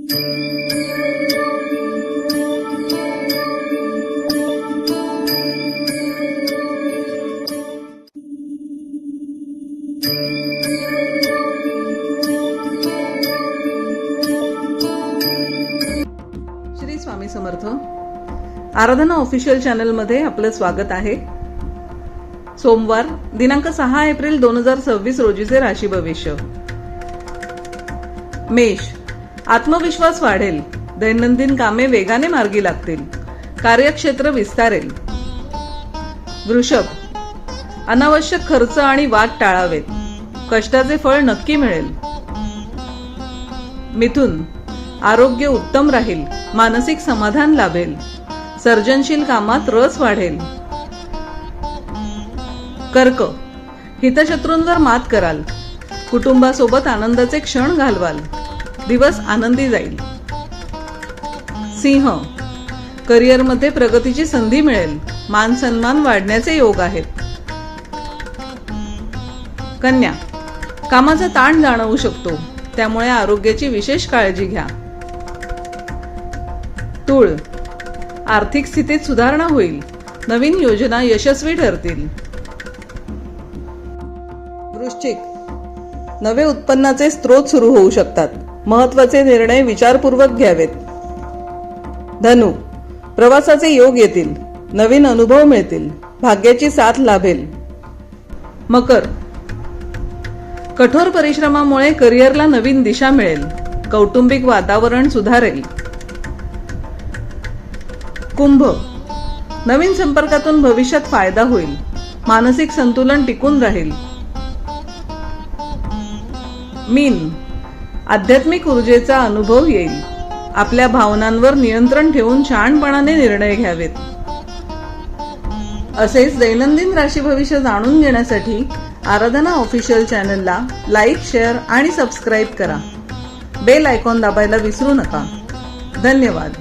श्री स्वामी समर्थ. आराधना official channel मध्ये आपलं स्वागत आहे. सोमवार दिनांक 6 एप्रिल 2026 रोजीचे राशी भविष्य. मेष, आत्मविश्वास वाढेल. दैनंदिन कामे वेगाने मार्गी लागतील. कार्यक्षेत्र विस्तारेल. वृषभ, अनावश्यक खर्च आणि वाद टाळावेत. कष्टाचे फळ नक्की मिळेल. मिथुन, आरोग्य उत्तम राहील. मानसिक समाधान लाभेल. सर्जनशील कामात रस वाढेल. कर्क, हितशत्रूंवर मात कराल. कुटुंबासोबत आनंदाचे क्षण घालवाल. दिवस आनंदी जाईल. सिंह, करिअरमध्ये प्रगतीची संधी मिळेल. मान सन्मान वाढण्याचे योग आहेत. कन्या, कामाचा ताण जाणवू शकतो, त्यामुळे आरोग्याची विशेष काळजी घ्या. तूळ, आर्थिक स्थितीत सुधारणा होईल. नवीन योजना यशस्वी ठरतील. वृश्चिक, नवे उत्पन्नाचे स्रोत सुरू होऊ शकतात. महत्त्वाचे निर्णय विचारपूर्वक घ्यावेत. धनु, प्रवासाचे योग येतील. नवीन अनुभव मिळतील. भाग्याची साथ लाभेल. मकर, कठोर परिश्रमामुळे करिअरला नवीन दिशा मिळेल. कौटुंबिक वातावरण सुधारेल. कुंभ, नवीन संपर्कातून भविष्यात फायदा होईल. मानसिक संतुलन टिकून राहील. मीन, आध्यात्मिक ऊर्जेचा अनुभव येईल. आपल्या भावनांवर नियंत्रण ठेवून शहाणपणाने निर्णय घ्यावेत. असेच दैनंदिन राशी भविष्य जाणून घेण्यासाठी आराधना ऑफिशियल चॅनलला लाईक, शेअर आणि सबस्क्राईब करा. बेल आयकॉन दाबायला विसरू नका. धन्यवाद.